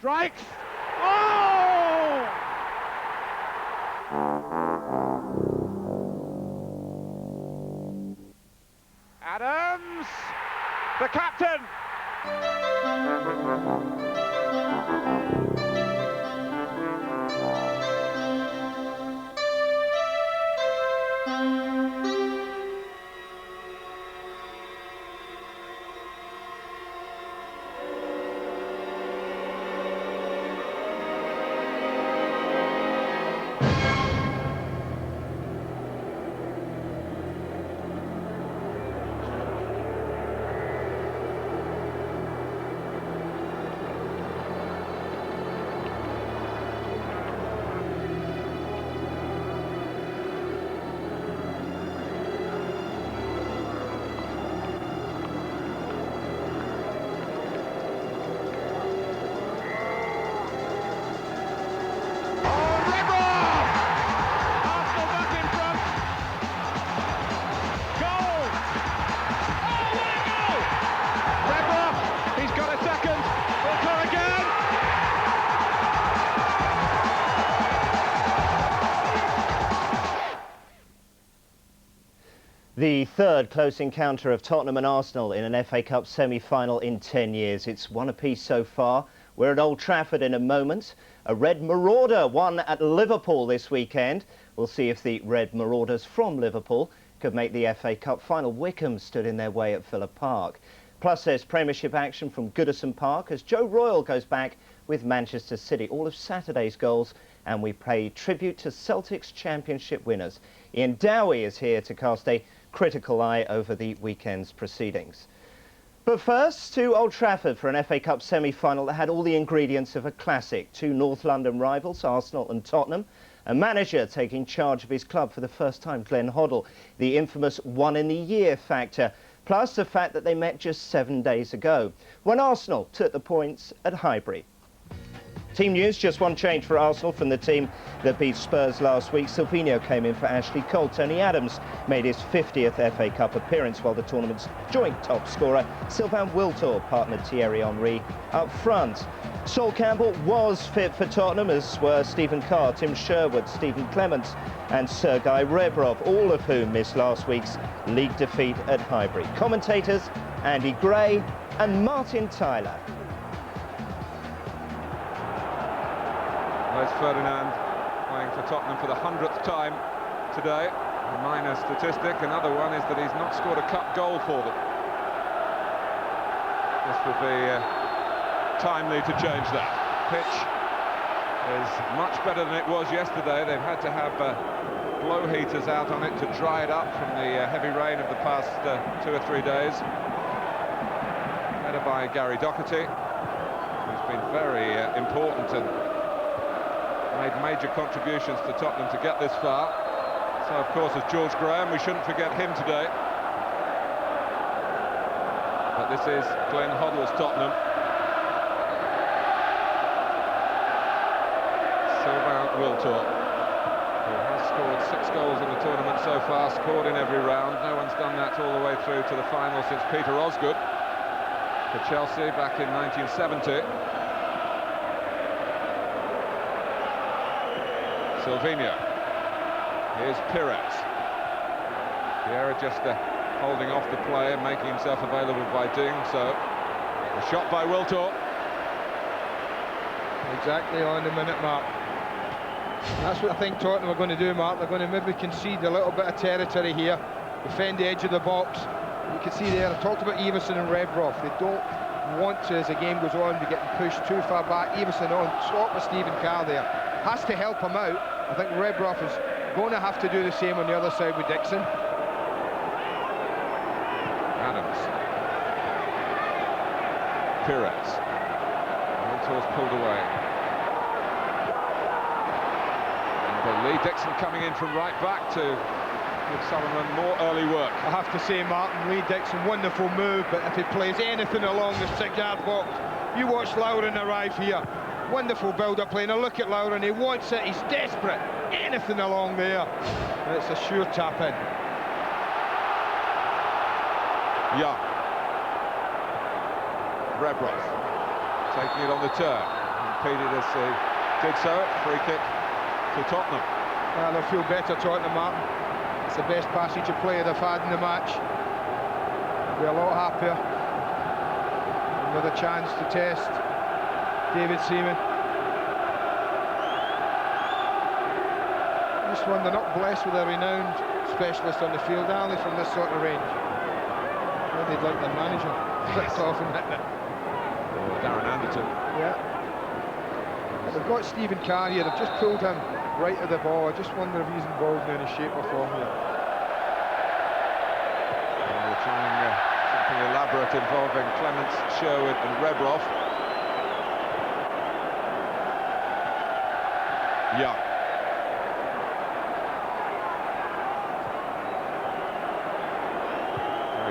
strikes. Oh! Adams, the captain. The third close encounter of Tottenham and Arsenal in an FA Cup semi-final in 10 years. It's one apiece so far. We're at Old Trafford in a moment. A Red Marauder won at Liverpool this weekend. We'll see if the Red Marauders from Liverpool could make the FA Cup final. Wickham stood in their way at Villa Park. Plus there's Premiership action from Goodison Park as Joe Royle goes back with Manchester City. All of Saturday's goals, and we pay tribute to Celtic's Championship winners. Ian Dowie is here to cast a critical eye over the weekend's proceedings. But first to Old Trafford for an FA Cup semi-final that had all the ingredients of a classic. Two North London rivals, Arsenal and Tottenham. A manager taking charge of his club for the first time, Glenn Hoddle. The infamous one-in-a-year factor, plus the fact that they met just 7 days ago, when Arsenal took the points at Highbury. Team news, just one change for Arsenal from the team that beat Spurs last week. Silvinho came in for Ashley Cole. Tony Adams made his 50th FA Cup appearance, while the tournament's joint top scorer, Sylvain Wiltord, partnered Thierry Henry up front. Sol Campbell was fit for Tottenham, as were Stephen Carr, Tim Sherwood, Stephen Clements and Sergei Rebrov, all of whom missed last week's league defeat at Highbury. Commentators Andy Gray and Martin Tyler. There's Ferdinand playing for Tottenham for the 100th time today. A minor statistic. Another one is that he's not scored a cup goal for them. This would be timely to change that. Pitch is much better than it was yesterday. They've had to have blow heaters out on it to dry it up from the heavy rain of the past 2 or 3 days. Header by Gary Doherty, who's been very important and made major contributions to Tottenham to get this far. So, of course, as George Graham, we shouldn't forget him today. But this is Glenn Hoddle's Tottenham. Sylvain Wiltord, who has scored 6 goals in the tournament so far, scored in every round. No one's done that all the way through to the final since Peter Osgood for Chelsea back in 1970. Silvinho. Here's Perez. Vieira just holding off the play and making himself available by doing so. A shot by Wiltord. Exactly on the minute mark. That's what I think Tottenham are going to do, Mark. They're going to maybe concede a little bit of territory here, defend the edge of the box. You can see there, I talked about Everson and Rebrov. They don't want to, as the game goes on, be getting pushed too far back. Everson on top of Stephen Carr there. Has to help him out. I think Rebrov is going to have to do the same on the other side with Dixon. Adams. Perez. Wiltord's pulled away. And Lee Dixon coming in from right back to give Solomon more early work. I have to say, Martin, Lee Dixon, wonderful move, but if he plays anything along the 6-yard box, you watch Lauren arrive here. Wonderful build-up play. Now look at Lauren, he wants it, he's desperate. Anything along there. And it's a sure tap-in. Young. Rebrov taking it on the turn. And repeated as he did so. Free kick to Tottenham. Well, they'll feel better, Tottenham, Martin. It's the best passage of play they've had in the match. They'll be a lot happier. Another chance to test David Seaman. This one, they're not blessed with a renowned specialist on the field, are they, from this sort of range? Well, they'd like their manager flicked off and hitting it. Or Darren Anderton. Yeah. They've got Stephen Carr here, they've just pulled him right of the ball. I just wonder if he's involved in any shape or form here. They're trying something elaborate involving Clements, Sherwood and Rebrov. Young.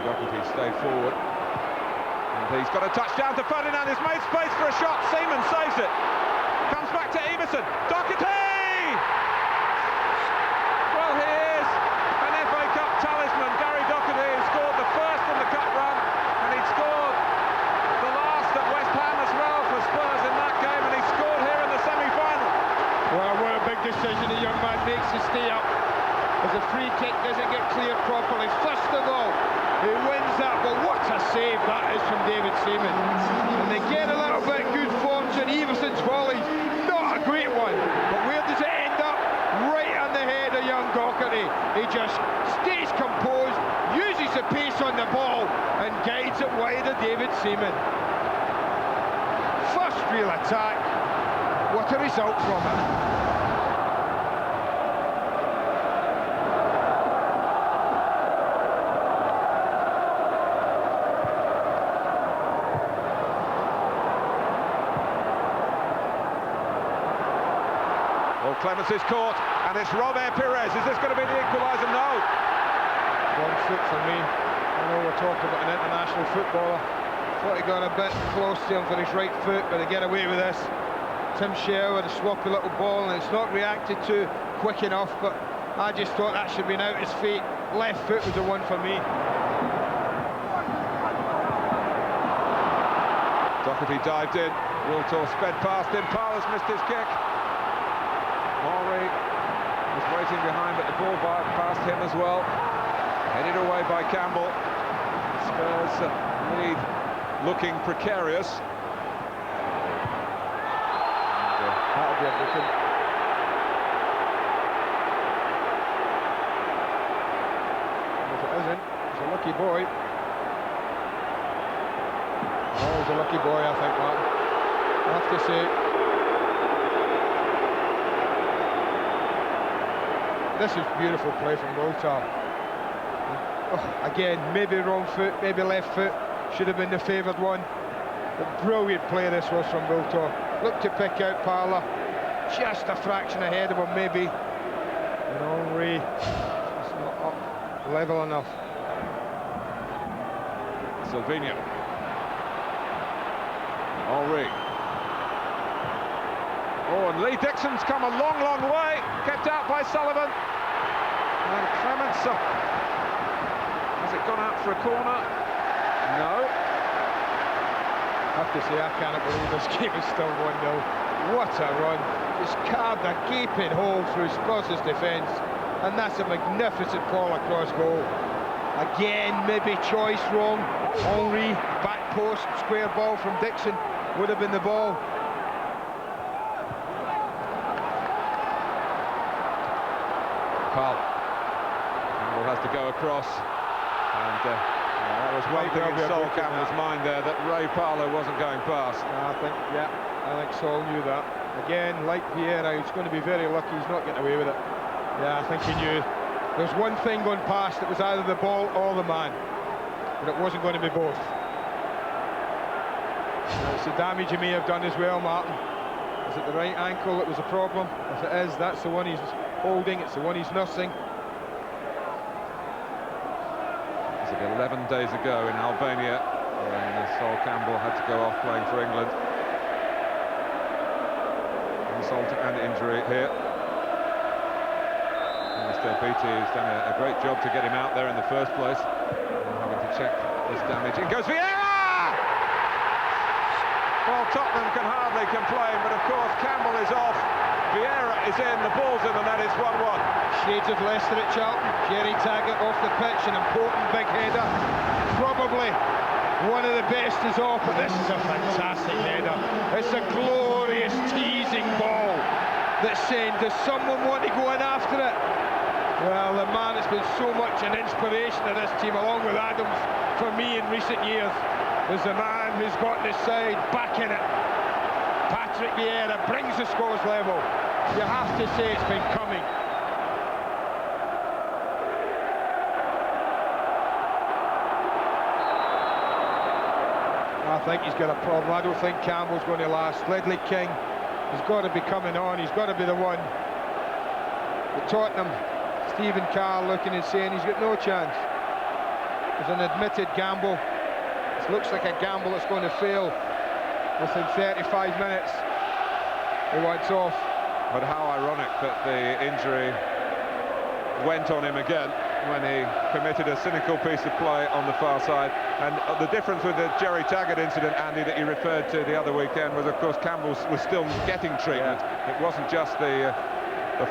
Doherty stayed forward, and he's got a touchdown to Ferdinand. He's made space for a shot. Seaman saves it. Comes back to Everson. Doherty! Well, he is an FA Cup talisman. Gary Doherty has scored the first in the cup run, and he'd scored the last at West Ham as well for Spurs in that game, and he scored here in the semi-final. Well, what a big decision the young man makes to stay up as the free kick doesn't get cleared properly. First of all, he wins that, but what a save that is from David Seaman. And they get a little bit good form to Everson's volley. Not a great one, but where does it end up? Right on the head of young Doherty. He just stays composed, uses the pace on the ball, and guides it wide of David Seaman. First real attack. What a result from him. Clements is caught, and it's Perez. Is this going to be the equaliser? No. One foot for me. I know we're talking about an international footballer. Thought he got a bit close to him for his right foot, but they get away with this. Tim Sherwood with a sloppy little ball, and it's not reacted to quick enough, but I just thought that should have been out his feet. Left foot was the one for me. Doherty dived in. Wiltor sped past him. Parler's missed his kick. Henry was waiting behind, but the ball past him as well. Headed away by Campbell. Spurs lead looking precarious. That'll be a booking. If it isn't, he's a lucky boy. Oh, he's a lucky boy, I think, Martin. I have to say. This is beautiful play from Wiltor. Oh, again, maybe wrong foot, maybe left foot. Should have been the favoured one. But brilliant play this was from Wiltor. Looked to pick out Parler. Just a fraction ahead of him, maybe. And Henry, it's not up level enough. Silvino. Henry. Oh, and Lee Dixon's come a long, long way. Kept out by Sullivan. And Clements, has it gone out for a corner? No. I have to say, I cannot believe this game is still 1-0. What a run. Just carved a gaping hole through Spurs' defence. And that's a magnificent ball across goal. Again, maybe choice wrong. Henry, back post, square ball from Dixon. Would have been the ball. Campbell has to go across, and that was one thing in Sol Campbell's mind there, that Ray Parler wasn't going past. I think Sol knew that. Again, like Vieira, he's going to be very lucky he's not getting away with it. Yeah, I think he knew. There's one thing going past, it was either the ball or the man, but it wasn't going to be both. It's the damage he may have done as well, Martin. Is it the right ankle that was the problem? If it is, that's the one he's holding, it's the one he's nursing. It's like 11 days ago in Albania when Sol Campbell had to go off playing for England. Insult and injury here. Mr. Beattie has done a great job to get him out there in the first place. Having to check this damage. In goes Vieira! Well, Tottenham can hardly complain, but of course Campbell is off, Vieira is in, the ball's in, and that is 1-1. Shades of Leicester at Charlton. Jerry Taggart off the pitch, an important big header. Probably one of the best is off, but this is a fantastic header. It's a glorious teasing ball that's saying, does someone want to go in after it? Well, the man has been so much an inspiration to this team, along with Adams, for me in recent years, is the man who's got this side back in it. Patrick Vieira brings the scores level. You have to say it's been coming. I think he's got a problem. I don't think Campbell's going to last. Ledley King has got to be coming on. He's got to be the one. But Tottenham, Stephen Carr looking and saying he's got no chance. It's an admitted gamble. It looks like a gamble that's going to fail within 35 minutes. He wants off. But how ironic that the injury went on him again when he committed a cynical piece of play on the far side. And the difference with the Jerry Taggart incident, Andy, that you referred to the other weekend was, of course, Campbell was still getting treatment. Yeah. It wasn't just the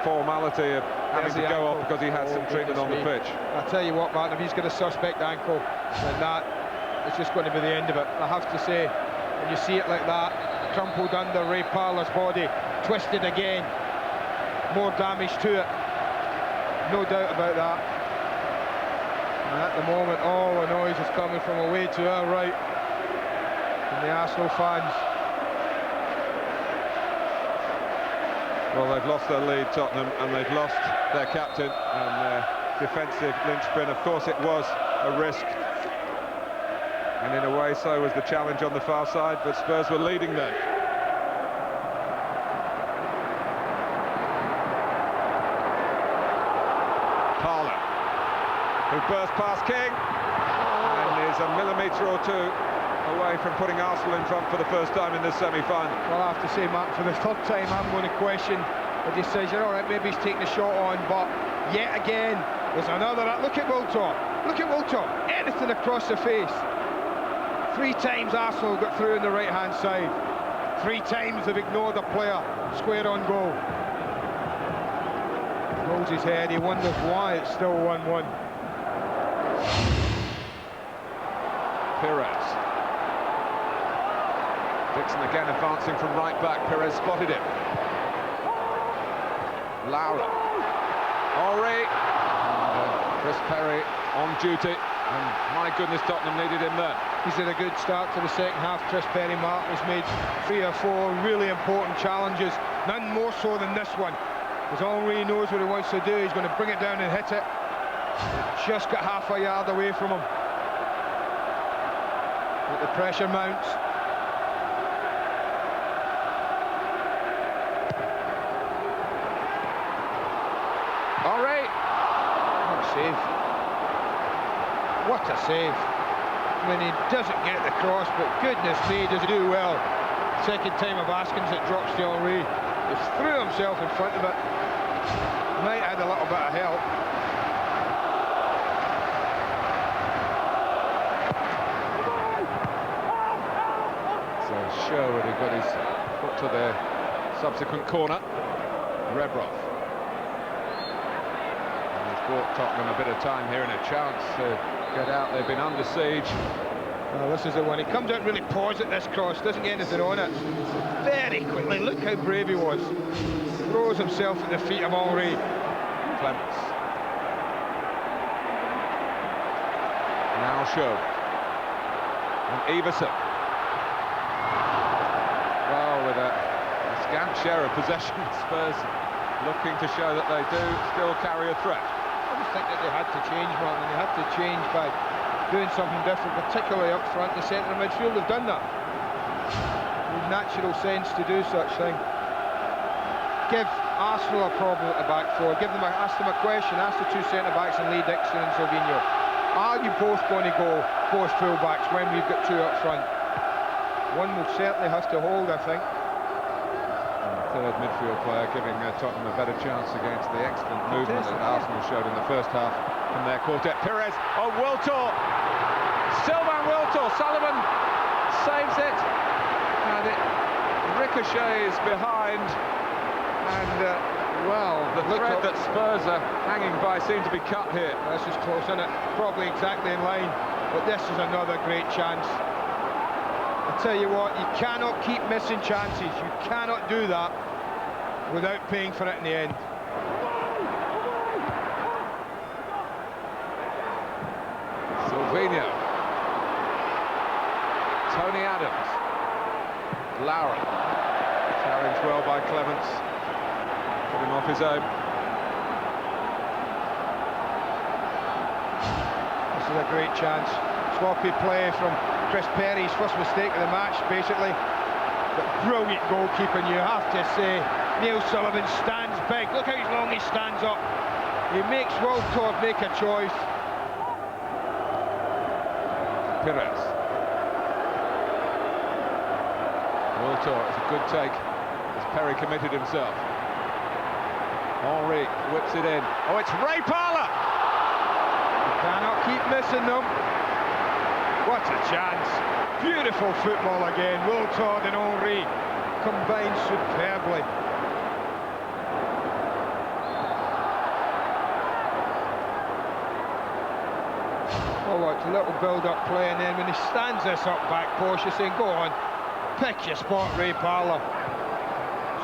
formality of having to go off because he had some treatment on the pitch. I'll tell you what, Martin, if he's got a suspect ankle, then that is just going to be the end of it. I have to say, when you see it like that, crumpled under Ray Parlour's body, twisted again, more damage to it, no doubt about that. And at the moment, all the noise is coming from away to our right, from the Arsenal fans. Well, they've lost their lead, Tottenham, and they've lost their captain and their defensive linchpin. Of course, it was a risk, and in a way, so was the challenge on the far side, but Spurs were leading then. Parlour, who burst past King, and is a millimetre or two away from putting Arsenal in front for the first time in this semi-final. Well, I have to say, Martin, for the third time I'm going to question the decision. All right, maybe he's taking a shot on, but yet again there's another. Look at Wiltord, look at Wiltord, anything across the face. 3 times Arsenal got through on the right hand side, 3 times they've ignored a player square on goal. Rolls his head, he wonders why it's still 1-1. Perez. Dixon again advancing from right back. Perez spotted him. Laura. Ori. And Chris Perry on duty. And my goodness, Tottenham needed him there. He's had a good start to the second half. Chris Perry Martin has made 3 or 4 really important challenges. None more so than this one. Because Henry knows what he wants to do. He's going to bring it down and hit it. Just got half a yard away from him. But the pressure mounts. Save. What a save. I mean, he doesn't get the cross, but goodness me, does he do well. Second time of asking as it drops to Henry. He threw himself in front of it. Might add a little bit of help. So Sherwood, who got his foot to the subsequent corner. Rebrov. Bought Tottenham a bit of time here and a chance to get out. They've been under siege. Well, this is the one. He comes out and really paws at this cross, doesn't get anything on it. Very quickly, look how brave he was. Throws himself at the feet of Henry. Clements. Now Show. And Everson. Well, with a scant share of possession, Spurs looking to show that they do still carry a threat. I just think that they had to change, Martin. They had to change by doing something different, particularly up front. The centre of midfield have done that. With natural sense to do such thing. Give Arsenal a problem at the back four. Ask them a question. Ask the 2 centre backs and Lee Dixon and Silvino. Are you both going to go both full backs when we've got 2 up front? One will certainly have to hold, I think. Third midfield player giving Tottenham a better chance against the excellent movement that Arsenal showed in the first half from their quartet. Perez, oh, Wiltord, Sylvain Wiltord, Sullivan saves it, and it ricochets behind, and well, the thread that Spurs are hanging by seems to be cut here. This is close, isn't it? Probably exactly in line, but this is another great chance. I tell you what, you cannot keep missing chances. You cannot do that without paying for it in the end. Silvino. Tony Adams. Lowry. Challenged well by Clements. Put him off his own. This is a great chance. Sloppy play from Chris Perez, first mistake of the match, basically. But brilliant goalkeeping, you have to say. Neil Sullivan stands big. Look how long he stands up. He makes Wiltord make a choice. Perez. Wiltord, it's a good take as Perry committed himself. Henry whips it in. Oh, it's Ray Parlour! You cannot keep missing them. What a chance. Beautiful football again. Wiltord and Henry combined superbly. Oh, look, a little build-up play, and then when he stands this up back post, you're saying, go on, pick your spot, Ray Parlour.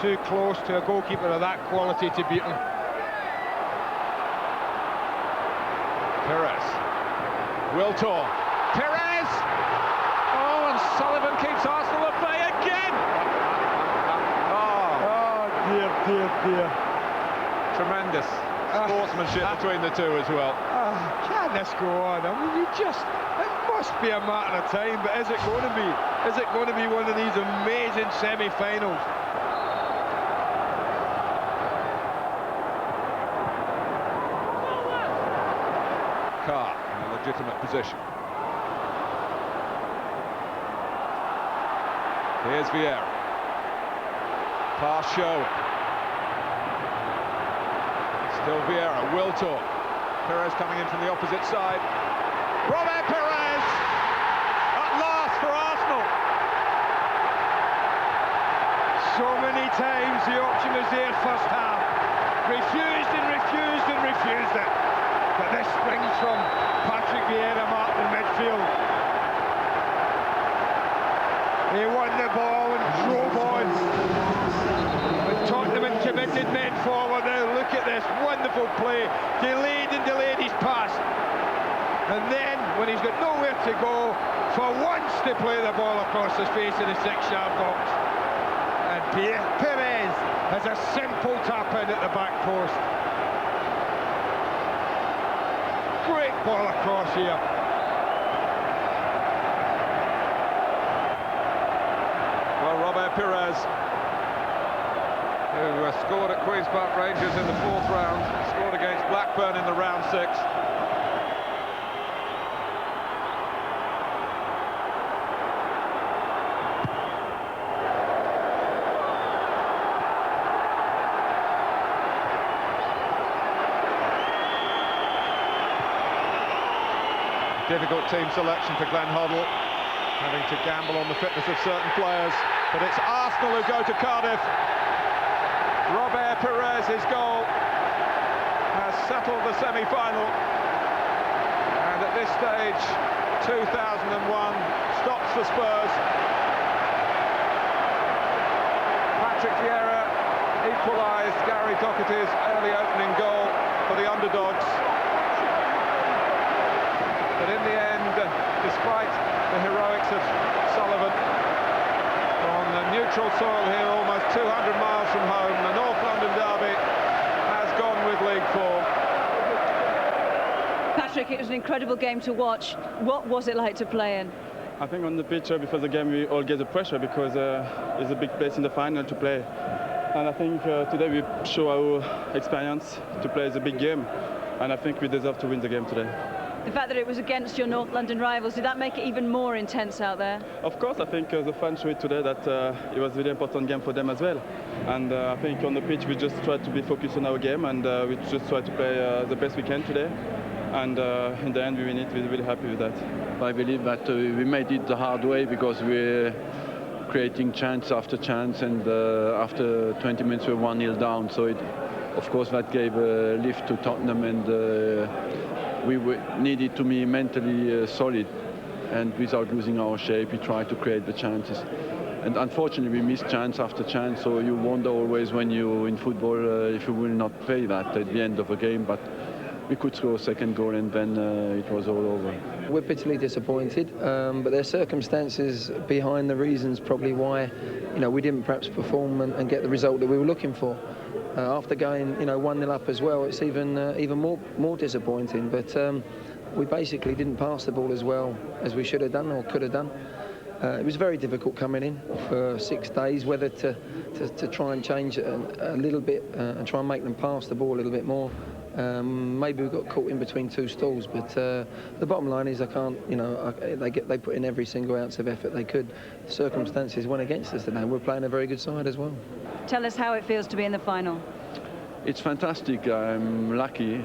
Too close to a goalkeeper of that quality to beat him. Perez. Wiltord. Perez! Oh, and Sullivan keeps Arsenal at bay again! Oh, dear, dear, dear. Tremendous sportsmanship between the two as well. Can this go on? I mean, it must be a matter of time, but is it going to be? Is it going to be one of these amazing semi-finals? Carr in a legitimate position. Here's Vieira. Pass show. Still Vieira. Wiltord. Perez coming in from the opposite side. Robert Perez! At last for Arsenal! So many times the option was there first half. Refused and refused and refused it. But this springs from Patrick Vieira, Martin, in midfield. He won the ball and drove on. With Tottenham and committed men forward. Now look at this wonderful play. Delayed and delayed his pass. And then, when he's got nowhere to go, for once to play the ball across the face of the 6-yard box. And Perez has a simple tap in at the back post. Great ball across here. Well, Robert Perez, who scored at Queen's Park Rangers in the 4th round, scored against Blackburn in the round 6. Difficult team selection for Glenn Hoddle, having to gamble on the fitness of certain players, but it's Arsenal who go to Cardiff. Robert Perez, his goal, has settled the semi-final, and at this stage, 2001 stops for Spurs. Patrick Vieira equalised Gary Doherty's early opening goal for the underdogs. But in the end, despite the heroics of Sullivan, on the neutral soil here, almost 200 miles from home, the North London derby has gone with league form. Patrick, it was an incredible game to watch. What was it like to play in? I think on the pitch before the game we all get the pressure because it's a big place in the final to play. And I think today we show our experience to play the big game. And I think we deserve to win the game today. The fact that it was against your North London rivals, did that make it even more intense out there? Of course, I think the fans showed today that it was a really important game for them as well. And I think on the pitch we just tried to be focused on our game and we just tried to play the best we can today. And in the end we win it, we're really happy with that. I believe that we made it the hard way because we creating chance after chance, and after 20 minutes we were 1-0 down. So of course that gave a lift to Tottenham, and we needed to be mentally solid, and without losing our shape we tried to create the chances. And unfortunately we missed chance after chance, so you wonder always when you're in football if you will not pay that at the end of a game. But we could score a second goal, and then it was all over. We're bitterly disappointed, but there are circumstances behind the reasons probably why, we didn't perhaps perform and get the result that we were looking for. After going, 1-0 up as well, it's even more disappointing. But we basically didn't pass the ball as well as we should have done or could have done. It was very difficult coming in for 6 days, whether to try and change it a little bit and try and make them pass the ball a little bit more. Maybe we got caught in between two stools, but the bottom line is I can't, they put in every single ounce of effort they could. The circumstances went against us today. We're playing a very good side as well. Tell us how it feels to be in the final. It's fantastic. I'm lucky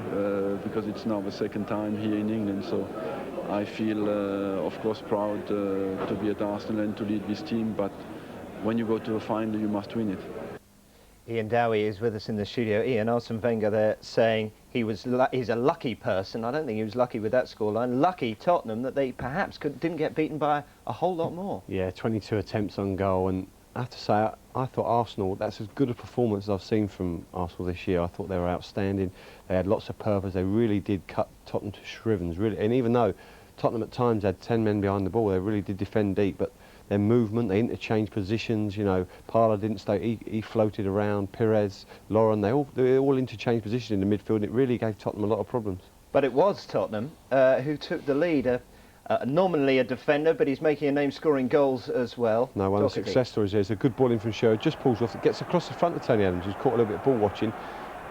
because it's now the second time here in England, so I feel of course proud to be at Arsenal and to lead this team, but when you go to a final you must win it. Ian Dowie is with us in the studio. Ian, Arsene Wenger there saying he's a lucky person. I don't think he was lucky with that scoreline. Lucky Tottenham that they perhaps didn't get beaten by a whole lot more. Yeah, 22 attempts on goal, and I have to say I thought Arsenal, that's as good a performance as I've seen from Arsenal this year. I thought they were outstanding. They had lots of purpose. They really did cut Tottenham to shrivels, really. And even though Tottenham at times had 10 men behind the ball, they really did defend deep, but their movement, they interchanged positions, Parler didn't stay, he floated around, Perez, Lauren, they all interchanged positions in the midfield, and it really gave Tottenham a lot of problems. But it was Tottenham who took the lead. Nominally a defender, but he's making a name scoring goals as well. No, one of the success stories there is a good ball in from Sherwood, just pulls off, it gets across the front of Tony Adams, who's caught a little bit of ball watching,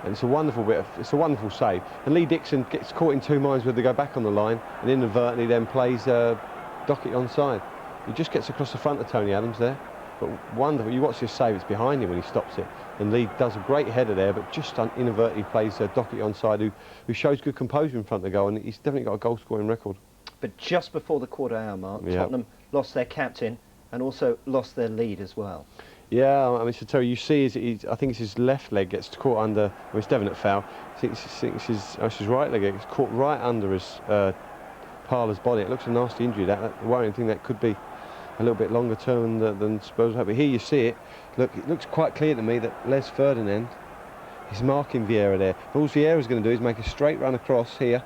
and it's a wonderful save. And Lee Dixon gets caught in two minds whether they go back on the line, and inadvertently then plays Dockett onside. He just gets across the front of Tony Adams there, but wonderful. You watch this save, it's behind him when he stops it, and Lee does a great header there, but just inadvertently plays Dockett onside, who shows good composure in front of the goal, and he's definitely got a goal scoring record. But just before the quarter hour mark, Tottenham lost their captain and also lost their lead as well. Yeah, I mean, Terry, you see, I think it's his left leg gets caught under, well, it's definite foul. I think it's his right leg gets caught right under his Parler's body. It looks a nasty injury. That worrying thing, that could be a little bit longer term than Spurs have. But here you see it. Look, it looks quite clear to me that Les Ferdinand is marking Vieira there. But all Vieira's going to do is make a straight run across here,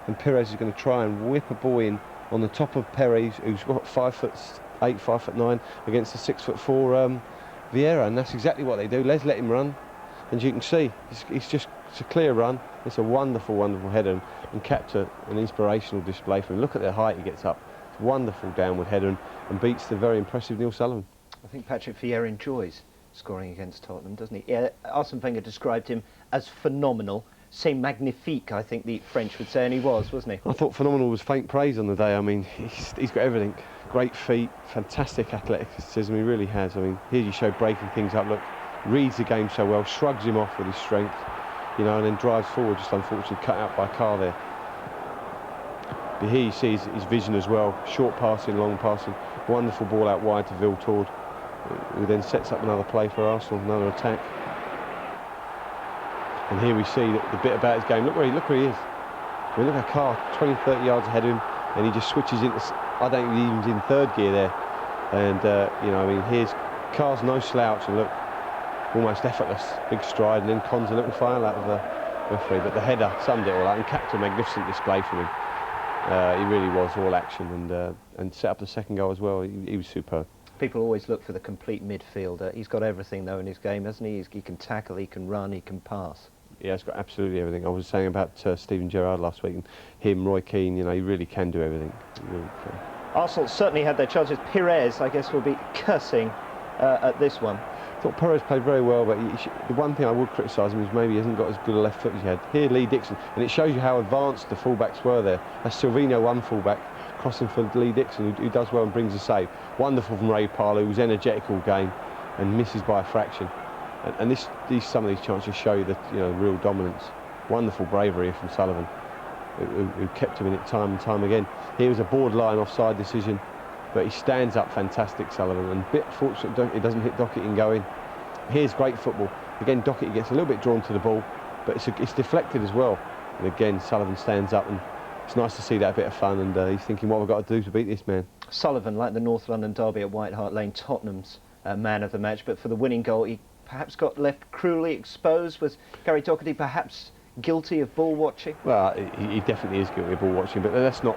and Perez is going to try and whip a ball in on the top of Perez, who's what, 5'8", 5'9", against the 6'4" Vieira, and that's exactly what they do. Les let him run, and you can see it's a clear run. It's a wonderful header, and kept an inspirational display for him. Look at the height he gets up. It's a wonderful downward header, and beats the very impressive Neil Sullivan. I think Patrick Vieira enjoys scoring against Tottenham, doesn't he? Yeah, Arsene Wenger described him as phenomenal. C'est magnifique, I think the French would say, and he was, wasn't he? I thought phenomenal was faint praise on the day. I mean, he's got everything. Great feet, fantastic athleticism, he really has. I mean, here you show breaking things up, look, reads the game so well, shrugs him off with his strength, and then drives forward, just unfortunately cut out by Carr there. But here you see his vision as well, short passing, long passing, wonderful ball out wide to Viltord, who then sets up another play for Arsenal, another attack. And here we see the bit about his game. Look where he is. I mean, look at Carr, 20, 30 yards ahead of him, and he just switches into, I don't think he even's in third gear there. And, I mean, here's Carr's no slouch, and look, almost effortless, big stride, and then cons a little foul out of the referee. But the header summed it all out and capped a magnificent display from him. He really was all action, and set up the second goal as well. He was superb. People always look for the complete midfielder. He's got everything, though, in his game, hasn't he? He can tackle, he can run, he can pass. Yeah, he's got absolutely everything. I was saying about Steven Gerrard last week, and him, Roy Keane, he really can do everything. Really can. Arsenal certainly had their chances. Perez, I guess, will be cursing at this one. I thought Perez played very well, but the one thing I would criticise him is maybe he hasn't got as good a left foot as he had. Here, Lee Dixon, and it shows you how advanced the fullbacks were there. That's Silvino, one fullback, crossing for Lee Dixon, who does well and brings a save. Wonderful from Ray Parlour, who's energetic all game and misses by a fraction. And some of these chances show you that real dominance. Wonderful bravery from Sullivan, who kept him in it time and time again. Here was a borderline offside decision, but he stands up fantastic, Sullivan, and a bit fortunate it doesn't hit Doherty in going. Here's great football. Again, Doherty gets a little bit drawn to the ball, but it's deflected as well. And again, Sullivan stands up, and it's nice to see that bit of fun, and he's thinking, what we've got to do to beat this man. Sullivan, like the North London derby at White Hart Lane, Tottenham's man of the match, but for the winning goal, he perhaps got left cruelly exposed. Was Gary Doherty perhaps guilty of ball watching? Well, he definitely is guilty of ball watching, but let's not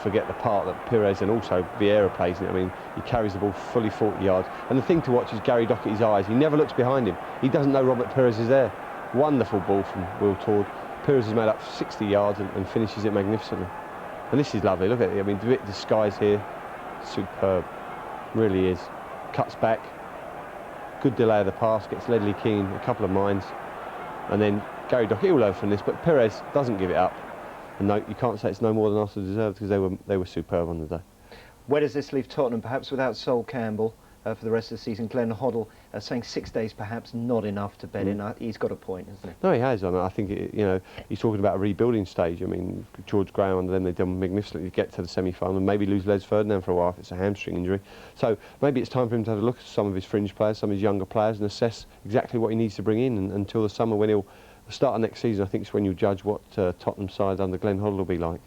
forget the part that Perez and also Vieira plays in it. I mean, he carries the ball fully 40 yards, and the thing to watch is Gary Doherty's eyes. He never looks behind him. He doesn't know Robert Perez is there. Wonderful ball from Will Tord. Perez has made up 60 yards and finishes it magnificently. And this is lovely. Look at it. I mean, the bit disguise here, superb. Really is. Cuts back. Good delay of the pass. Gets Ledley King a couple of minds, and then Gary Doherty all over from this. But Perez doesn't give it up. And no, you can't say it's no more than Arsenal deserved, because they were superb on the day. Where does this leave Tottenham? Perhaps without Sol Campbell for the rest of the season. Glenn Hoddle saying 6 days perhaps not enough to bet in. He's got a point, hasn't he? No, he has. I think he's talking about a rebuilding stage. I mean, George Graham under them, they've done magnificently to get to the semi-final and maybe lose Les Ferdinand for a while if it's a hamstring injury. So maybe it's time for him to have a look at some of his fringe players, some of his younger players, and assess exactly what he needs to bring in until the summer, when he'll start of next season. I think it's when you judge what Tottenham side under Glenn Hoddle will be like.